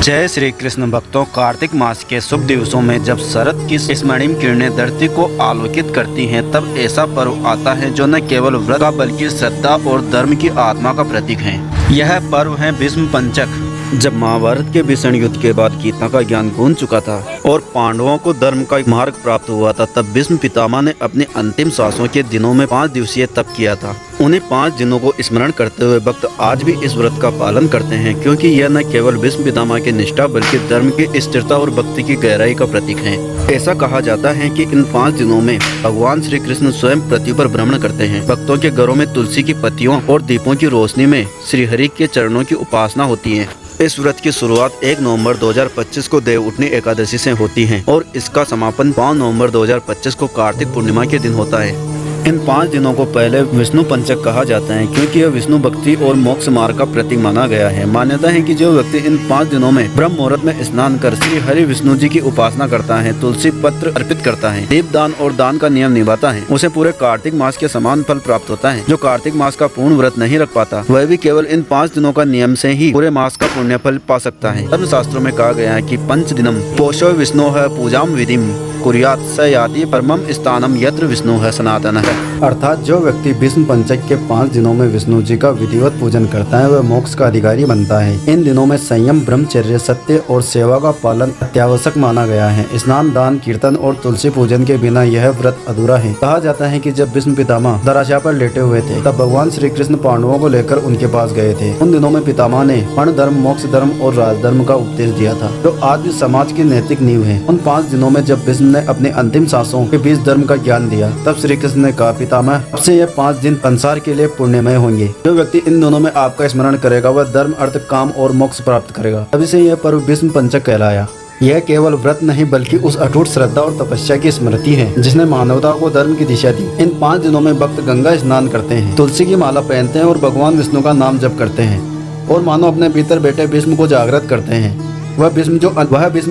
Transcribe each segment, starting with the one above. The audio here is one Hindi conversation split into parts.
जय श्री कृष्ण भक्तों, कार्तिक मास के शुभ दिवसों में जब शरद की स्वर्णिम किरणें धरती को आलोकित करती हैं, तब ऐसा पर्व आता है जो न केवल व्रत का बल्कि श्रद्धा और धर्म की आत्मा का प्रतीक है। यह पर्व है भीष्म पंचक। जब महाभारत के भीषण युद्ध के बाद गीता का ज्ञान गूंज चुका था और पांडवों को धर्म का मार्ग प्राप्त हुआ था, तब भीष्म पितामह ने अपने अंतिम सांसों के दिनों में 5 दिवसीय तप किया था। उन्हें 5 दिनों को स्मरण करते हुए भक्त आज भी इस व्रत का पालन करते हैं, क्योंकि यह न केवल भीष्म पितामह की निष्ठा बल्कि धर्म की स्थिरता और भक्ति की गहराई का प्रतीक है। ऐसा कहा जाता है कि इन 5 दिनों में भगवान श्री कृष्ण स्वयं पृथ्वी पर भ्रमण करते हैं। भक्तों के घरों में तुलसी की पत्तियों और दीपों की रोशनी में श्री हरि के चरणों की उपासना होती है। इस व्रत की शुरुआत 1 नवंबर 2025 को देवउठनी एकादशी से होती है और इसका समापन 5 नवंबर 2025 को कार्तिक पूर्णिमा के दिन होता है। इन 5 दिनों को पहले विष्णु पंचक कहा जाता है, क्योंकि यह विष्णु भक्ति और मोक्ष मार्ग का प्रतीक माना गया है। मान्यता है कि जो व्यक्ति इन 5 दिनों में ब्रह्म मुहूर्त में स्नान कर श्री हरि विष्णु जी की उपासना करता है, तुलसी पत्र अर्पित करता है, दीप दान और दान का नियम निभाता है, उसे पूरे कार्तिक मास के समान फल प्राप्त होता है। जो कार्तिक मास का पूर्ण व्रत नहीं रख पाता, वह भी केवल इन 5 दिनों का नियम से ही पूरे मास का पुण्य फल पा सकता है। धर्म शास्त्रों में कहा गया है कि पंच दिनम पोषो विष्णु है पूजाम विधिम कुर्यात स याति परमम स्थानम यत्र विष्णु है सनातन है। अर्थात जो व्यक्ति भीष्म पंचक के 5 दिनों में विष्णु जी का विधिवत पूजन करता है, वह मोक्ष का अधिकारी बनता है। इन दिनों में संयम, ब्रह्मचर्य, सत्य और सेवा का पालन अत्यावश्यक माना गया है। स्नान, दान, कीर्तन और तुलसी पूजन के बिना यह व्रत अधूरा है। कहा जाता है कि जब भीष्म पितामह दराशा पर लेटे हुए थे, तब भगवान श्री कृष्ण पांडवों को लेकर उनके पास गए थे। उन दिनों में पितामह ने वर्ण धर्म, मोक्ष धर्म और राजधर्म का उपदेश दिया था, जो आज भी समाज की नैतिक नींव है। उन 5 दिनों में जब भीष्म ने अपने अंतिम सांसों के बीच धर्म का ज्ञान दिया, तब श्री कृष्ण ने कहा, पितामह अब से ये 5 दिन संसार के लिए पुण्यमय होंगे। जो व्यक्ति इन दोनों में आपका स्मरण करेगा, वह धर्म, अर्थ, काम और मोक्ष प्राप्त करेगा। तभी से यह पर्व भीष्म पंचक कहलाया। यह केवल व्रत नहीं बल्कि उस अटूट श्रद्धा और तपस्या की स्मृति है जिसने मानवता को धर्म की दिशा दी। इन 5 दिनों में भक्त गंगा स्नान करते हैं, तुलसी की माला पहनते हैं और भगवान विष्णु का नाम जप करते हैं और मानो अपने भीतर बैठे भीष्म को जागृत करते हैं। वह भीष्म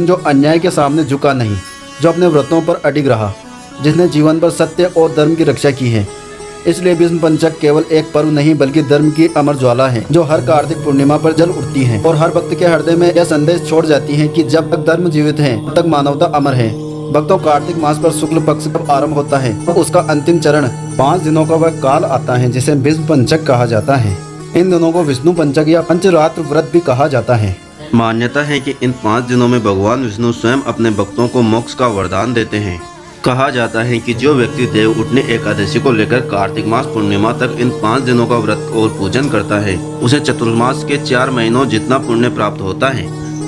जो अन्याय के सामने झुका नहीं, जो अपने व्रतों पर अडिग रहा, जिसने जीवन पर सत्य और धर्म की रक्षा की है। इसलिए भीष्म पंचक केवल एक पर्व नहीं बल्कि धर्म की अमर ज्वाला है, जो हर कार्तिक पूर्णिमा पर जल उठती है और हर भक्त के हृदय में यह संदेश छोड़ जाती है कि जब तक धर्म जीवित है, तब तक मानवता अमर है। भक्तों, कार्तिक मास पर शुक्ल पक्ष कब आरंभ होता है, तो उसका अंतिम चरण 5 दिनों का वह काल आता है जिसे भीष्म पंचक कहा जाता है। इन दिनों को विष्णु पंचक या पंचरात्र व्रत भी कहा जाता है। मान्यता है कि इन 5 दिनों में भगवान विष्णु स्वयं अपने भक्तों को मोक्ष का वरदान देते हैं। कहा जाता है कि जो व्यक्ति देवउठनी एकादशी को लेकर कार्तिक मास पूर्णिमा तक इन 5 दिनों का व्रत और पूजन करता है, उसे चतुर्मास के 4 महीनों जितना पुण्य प्राप्त होता है।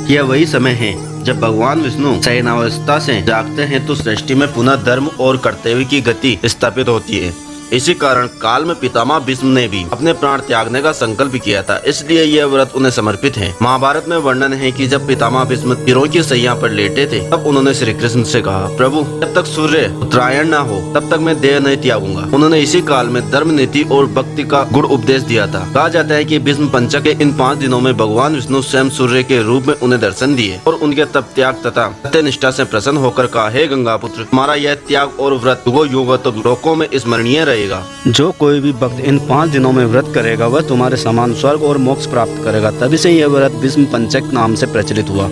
यह वही समय है जब भगवान विष्णु शयनावस्था से जागते हैं तो सृष्टि में पुनः धर्म और कर्तव्य की गति स्थापित होती है। इसी कारण काल में पितामह भीष्म ने भी अपने प्राण त्यागने का संकल्प किया था, इसलिए यह व्रत उन्हें समर्पित है। महाभारत में वर्णन है कि जब पितामह भीष्म तीरों की सैया पर लेटे थे, तब उन्होंने श्री कृष्ण से कहा, प्रभु जब तक सूर्य उत्तरायण न हो तब तक मैं देह नहीं त्यागूंगा। उन्होंने इसी काल में धर्म, नीति और भक्ति का गुण उपदेश दिया था। कहा जाता है कि भीष्म पंचक के इन 5 दिनों में भगवान विष्णु स्वयं सूर्य के रूप में उन्हें दर्शन दिए और उनके तप त्याग तथा सत्यनिष्ठा से प्रसन्न होकर कहा, हे गंगा पुत्र, हमारा यह त्याग और व्रत युगों युगों तक लोकों में स्मरणीय रहेगा। जो कोई भी भक्त इन 5 दिनों में व्रत करेगा, वह तुम्हारे समान स्वर्ग और मोक्ष प्राप्त करेगा। तभी से यह व्रत भीष्म पंचक नाम से प्रचलित हुआ।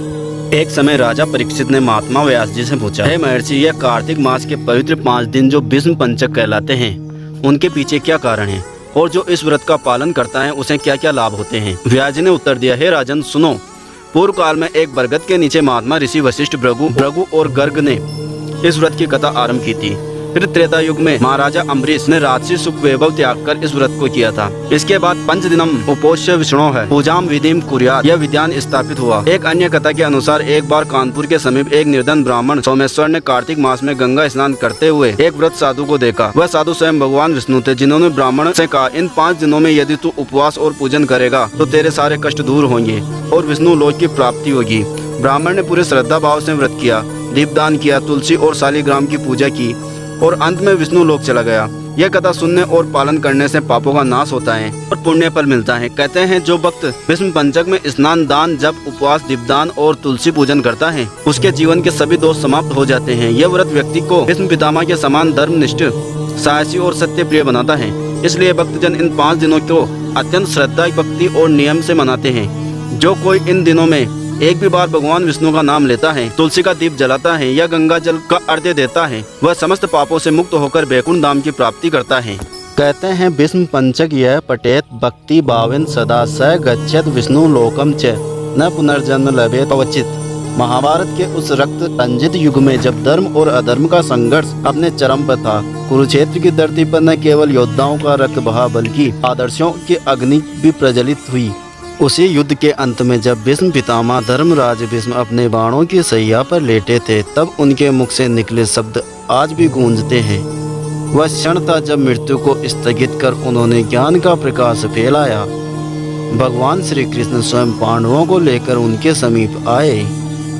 एक समय राजा परीक्षित ने महात्मा व्यास जी से पूछा, हे महर्षि, यह कार्तिक मास के पवित्र 5 दिन जो भीष्म पंचक कहलाते हैं, उनके पीछे क्या कारण है और जो इस व्रत का पालन करता है उसे क्या क्या लाभ होते हैं। व्यास जी ने उत्तर दिया, हे राजन सुनो, पूर्व काल में एक बरगद के नीचे महात्मा ऋषि वशिष्ठ, भृगु और गर्ग ने इस व्रत की कथा आरंभ की थी। फिर त्रेता युग में महाराजा अम्बरीश ने राजसी सुख वैभव त्याग कर इस व्रत को किया था। इसके बाद 5 दिनम उपोष्य विष्णु है पूजाम विधिम कुर्यात यह विधान स्थापित हुआ। एक अन्य कथा के अनुसार एक बार कानपुर के समीप एक निर्धन ब्राह्मण सोमेश्वर ने कार्तिक मास में गंगा स्नान करते हुए एक व्रत साधु को देखा। वह साधु स्वयं भगवान विष्णु थे, जिन्होंने ब्राह्मण से कहा, इन 5 दिनों में यदि तू उपवास और पूजन करेगा तो तेरे सारे कष्ट दूर होंगे और विष्णु लोक की प्राप्ति होगी। ब्राह्मण ने पूरे श्रद्धा भाव से व्रत किया, दीपदान किया, तुलसी और शालिग्राम की पूजा की और अंत में विष्णु लोक चला गया। यह कथा सुनने और पालन करने से पापों का नाश होता है और पुण्य फल मिलता है। कहते हैं जो भक्त भीष्म पंचक में स्नान, दान, जप, उपवास, दीपदान और तुलसी पूजन करता है, उसके जीवन के सभी दोष समाप्त हो जाते हैं। यह व्रत व्यक्ति को भीष्म पितामह के समान धर्मनिष्ठ, साहसी और सत्य प्रिय बनाता है। इसलिए भक्तजन इन 5 दिनों को अत्यंत श्रद्धा, भक्ति और नियम से मनाते हैं। जो कोई इन दिनों में एक भी बार भगवान विष्णु का नाम लेता है, तुलसी का दीप जलाता है या गंगा जल का अर्घ्य देता है, वह समस्त पापों से मुक्त होकर वैकुंठ धाम की प्राप्ति करता है। कहते हैं भीष्म पंचक यह पठेत भक्ति भावेन सदा स गच्छेत विष्णु लोकम च न पुनर्जन्म लभेत क्वचित्। महाभारत के उस रक्त रंजित युग में जब धर्म और अधर्म का संघर्ष अपने चरम पर था, कुरुक्षेत्र की धरती पर न केवल योद्धाओं का रक्त बहा बल्कि आदर्शों की अग्नि भी प्रज्वलित हुई। उसी युद्ध के अंत में जब भीष्म पितामह धर्मराज भीष्म अपने बाणों की सैया पर लेटे थे, तब उनके मुख से निकले शब्द आज भी गूंजते हैं। वह क्षण था जब मृत्यु को स्थगित कर उन्होंने ज्ञान का प्रकाश फैलाया। भगवान श्री कृष्ण स्वयं पांडवों को लेकर उनके समीप आए।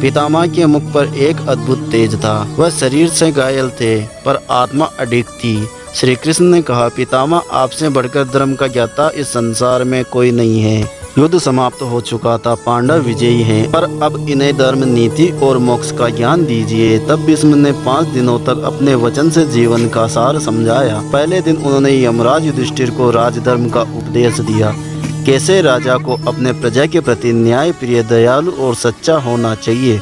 पितामह के मुख पर एक अद्भुत तेज था। वह शरीर से घायल थे पर आत्मा अडिग थी। श्री कृष्ण ने कहा, पितामह आपसे बढ़कर धर्म का ज्ञाता इस संसार में कोई नहीं है। युद्ध समाप्त हो चुका था, पांडव विजयी हैं, पर अब इन्हें धर्म, नीति और मोक्ष का ज्ञान दीजिए। तब भीष्म ने 5 दिनों तक अपने वचन से जीवन का सार समझाया। पहले दिन उन्होंने यमराज युधिष्ठिर को राजधर्म का उपदेश दिया, कैसे राजा को अपने प्रजा के प्रति न्याय प्रिय, दयालु और सच्चा होना चाहिए।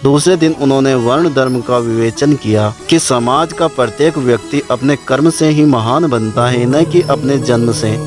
दूसरे दिन उन्होंने वर्ण धर्म का विवेचन किया कि समाज का प्रत्येक व्यक्ति अपने कर्म से ही महान बनता है, न कि अपने जन्म से।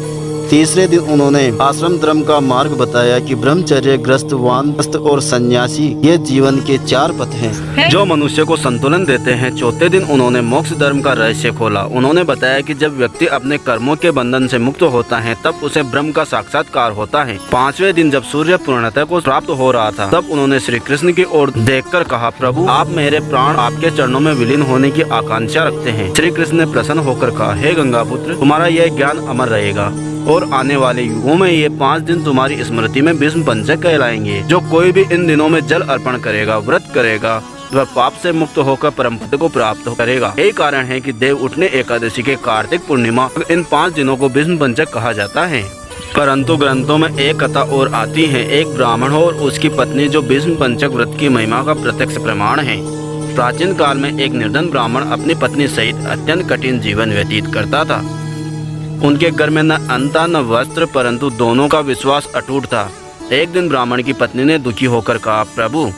तीसरे दिन उन्होंने आश्रम धर्म का मार्ग बताया कि ब्रह्मचर्य, ग्रस्त, वानप्रस्थ और सन्यासी ये जीवन के 4 पथ हैं जो मनुष्य को संतुलन देते हैं। चौथे दिन उन्होंने मोक्ष धर्म का रहस्य खोला। उन्होंने बताया कि जब व्यक्ति अपने कर्मों के बंधन से मुक्त होता है, तब उसे ब्रह्म का साक्षात्कार होता है। 5वें दिन जब सूर्य पूर्णता को प्राप्त हो रहा था, तब उन्होंने श्री कृष्ण की ओर देखकर कहा, प्रभु आप मेरे प्राण आपके चरणों में विलीन होने की आकांक्षा रखते हैं। श्री कृष्ण ने प्रसन्न होकर कहा, हे गंगा पुत्र, तुम्हारा यह ज्ञान अमर रहेगा और आने वाले युगों में ये 5 दिन तुम्हारी स्मृति में भीष्म पंचक कहलाएंगे। जो कोई भी इन दिनों में जल अर्पण करेगा, व्रत करेगा, वह पाप से मुक्त होकर परम पद को प्राप्त करेगा। यही कारण है कि देव उठने एकादशी के कार्तिक पूर्णिमा इन 5 दिनों को भीष्म पंचक कहा जाता है। परंतु ग्रंथों में एक कथा और आती है। एक ब्राह्मण और उसकी पत्नी जो भीष्म पंचक व्रत की महिमा का प्रत्यक्ष प्रमाण है। प्राचीन काल में एक निर्धन ब्राह्मण अपनी पत्नी सहित अत्यंत कठिन जीवन व्यतीत करता था। उनके घर में न अन्न था न वस्त्र, परंतु दोनों का विश्वास अटूट था। एक दिन ब्राह्मण की पत्नी ने दुखी होकर कहा, प्रभु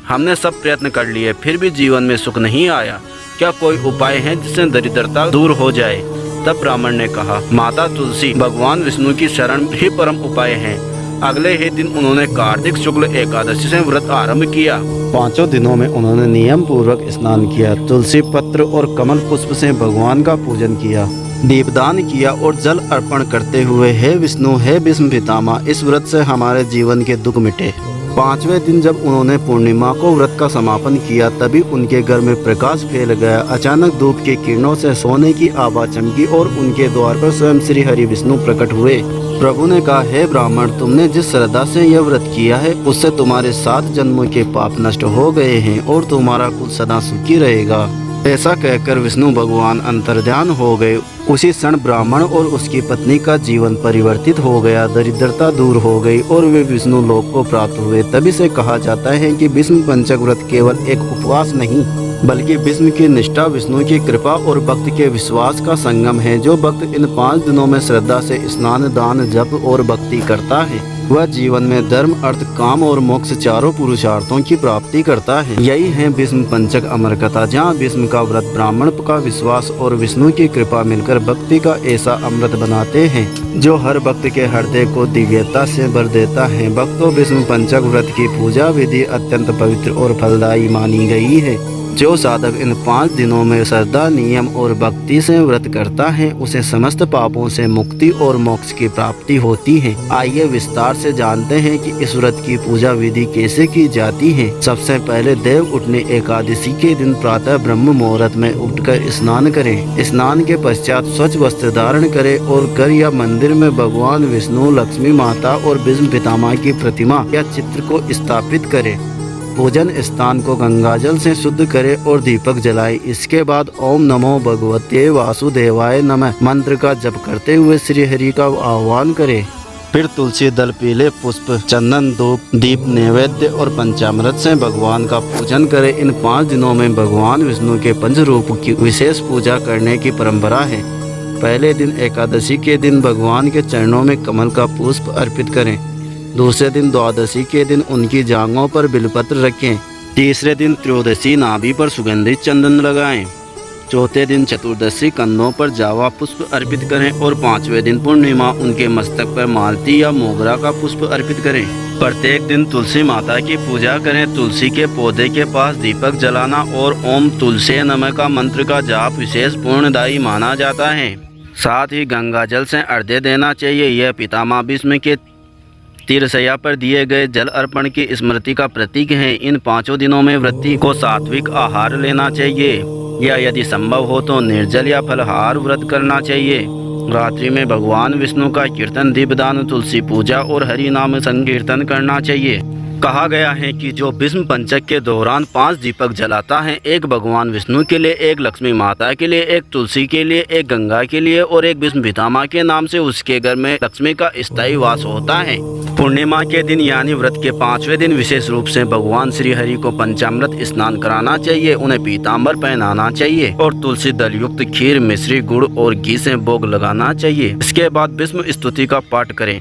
हमने सब प्रयत्न कर लिए, फिर भी जीवन में सुख नहीं आया। क्या कोई उपाय है जिससे दरिद्रता दूर हो जाए? तब ब्राह्मण ने कहा, माता तुलसी, भगवान विष्णु की शरण ही परम उपाय है। अगले ही दिन उन्होंने कार्तिक शुक्ल एकादशी से व्रत आरंभ किया। 5 दिनों में उन्होंने नियम पूर्वक स्नान किया, तुलसी पत्र और कमल पुष्प से भगवान का पूजन किया, दीपदान किया और जल अर्पण करते हुए, हे विष्णु, हे भीष्म पितामह, इस व्रत से हमारे जीवन के दुख मिटे। 5वें दिन जब उन्होंने पूर्णिमा को व्रत का समापन किया, तभी उनके घर में प्रकाश फैल गया। अचानक धूप की किरणों से सोने की आभा चमकी और उनके द्वार पर स्वयं श्री हरि विष्णु प्रकट हुए। प्रभु ने कहा, हे ब्राह्मण, तुमने जिस श्रद्धा से यह व्रत किया है, उससे तुम्हारे 7 जन्मों के पाप नष्ट हो गए हैं और तुम्हारा कुल सदा सुखी रहेगा। ऐसा कहकर विष्णु भगवान अंतर्ध्यान हो गए। उसी क्षण ब्राह्मण और उसकी पत्नी का जीवन परिवर्तित हो गया, दरिद्रता दूर हो गई और वे विष्णु लोक को प्राप्त हुए। तभी से कहा जाता है कि भीष्म पंचक व्रत केवल एक उपवास नहीं, बल्कि भीष्म की निष्ठा, विष्णु की कृपा और भक्त के विश्वास का संगम है। जो भक्त इन 5 दिनों में श्रद्धा से स्नान, दान, जप और भक्ति करता है, वह जीवन में धर्म, अर्थ, काम और मोक्ष चारों पुरुषार्थों की प्राप्ति करता है। यही है भीष्म पंचक अमर कथा, जहाँ भीष्म का व्रत, ब्राह्मण का विश्वास और विष्णु की कृपा मिलकर भक्ति का ऐसा अमृत बनाते हैं जो हर भक्त के हृदय को दिव्यता से भर देता है। भक्तों, भीष्म पंचक व्रत की पूजा विधि अत्यंत पवित्र और फलदायी मानी गई है। जो साधक इन 5 दिनों में श्रद्धा, नियम और भक्ति से व्रत करता है, उसे समस्त पापों से मुक्ति और मोक्ष की प्राप्ति होती है। आइए विस्तार से जानते हैं कि इस व्रत की पूजा विधि कैसे की जाती है। सबसे पहले देव उठने एकादशी के दिन प्रातः ब्रह्म मुहूर्त में उठकर स्नान करें। स्नान के पश्चात स्वच्छ वस्त्र धारण करें और घर या मंदिर में भगवान विष्णु, लक्ष्मी माता और भीष्म पितामह की प्रतिमा या चित्र को स्थापित करें। पूजन स्थान को गंगाजल से शुद्ध करें और दीपक जलाएं। इसके बाद ओम नमो भगवते वासुदेवाय नमः मंत्र का जप करते हुए श्री हरि का आह्वान करें। फिर तुलसी दल, पीले पुष्प, चंदन, धूप, दीप, नैवेद्य और पंचामृत से भगवान का पूजन करें। इन 5 दिनों में भगवान विष्णु के पंच रूप की विशेष पूजा करने की परंपरा है। पहले दिन एकादशी के दिन भगवान के चरणों में कमल का पुष्प अर्पित करें। दूसरे दिन द्वादशी के दिन उनकी जांघों पर बिलपत्र रखें। तीसरे दिन त्रयोदशी नाभि पर सुगंधित चंदन लगाएं। चौथे दिन चतुर्दशी कंधों पर जावा पुष्प अर्पित करें और पांचवें दिन पूर्णिमा उनके मस्तक पर मालती या मोगरा का पुष्प अर्पित करें। प्रत्येक दिन तुलसी माता की पूजा करें। तुलसी के पौधे के पास दीपक जलाना और ओम तुलसी नमः का मंत्र का जाप विशेष पुण्यदायी माना जाता है। साथ ही गंगा जल से अर्घ्य देना चाहिए। यह पितामह भीष्म के तीरशैया पर दिए गए जल अर्पण की स्मृति का प्रतीक है। इन 5 दिनों में व्रती को सात्विक आहार लेना चाहिए या यदि संभव हो तो निर्जल या फलाहार व्रत करना चाहिए। रात्रि में भगवान विष्णु का कीर्तन, दीपदान, तुलसी पूजा और हरि नाम संकीर्तन करना चाहिए। कहा गया है कि जो भीष्म पंचक के दौरान 5 दीपक जलाता है, एक भगवान विष्णु के लिए, एक लक्ष्मी माता के लिए, एक तुलसी के लिए, एक गंगा के लिए और एक भीष्म पितामह के नाम से, उसके घर में लक्ष्मी का स्थायी वास होता है। पूर्णिमा के दिन यानी व्रत के 5वें दिन विशेष रूप से भगवान श्री हरि को पंचामृत स्नान कराना चाहिए, उन्हें पीताम्बर पहनाना चाहिए और तुलसी दल युक्त खीर, मिश्री, गुड़ और घी से भोग लगाना चाहिए। इसके बाद भीष्म स्तुति का पाठ करें।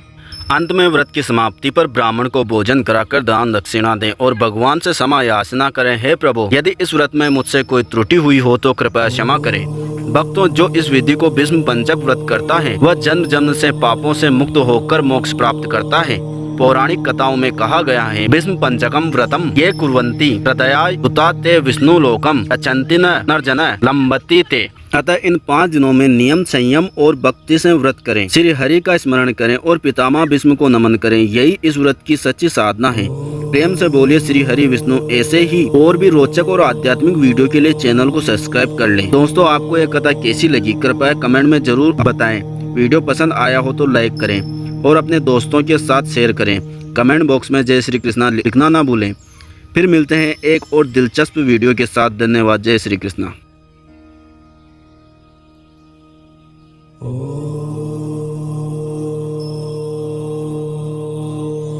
अंत में व्रत की समाप्ति पर ब्राह्मण को भोजन कराकर दान दक्षिणा दें और भगवान से क्षमा याचना करें। हे प्रभु, यदि इस व्रत में मुझसे कोई त्रुटि हुई हो तो कृपया क्षमा करें। भक्तों, जो इस विधि को भीष्म पंचक व्रत करता है वह जन्म जन्म से पापों से मुक्त होकर मोक्ष प्राप्त करता है। पौराणिक कथाओं में कहा गया है, भीष्म पंचकम व्रतम ये कुर्वन्ति हृदया हुता ते विष्णु लोकम अचंति नरजन लंबती ते। अतः इन 5 दिनों में नियम, संयम और भक्ति से व्रत करें, श्री हरि का स्मरण करें और पितामह भीष्म को नमन करें। यही इस व्रत की सच्ची साधना है। प्रेम से बोलिए श्री हरि विष्णु। ऐसे ही और भी रोचक और आध्यात्मिक वीडियो के लिए चैनल को सब्सक्राइब कर लें। दोस्तों, आपको यह कथा कैसी लगी कृपया कमेंट में जरूर बताएं। वीडियो पसंद आया हो तो लाइक करें और अपने दोस्तों के साथ शेयर करें। कमेंट बॉक्स में जय श्री कृष्णा लिखना ना भूलें। फिर मिलते हैं एक और दिलचस्प वीडियो के साथ। धन्यवाद। जय श्री कृष्णा।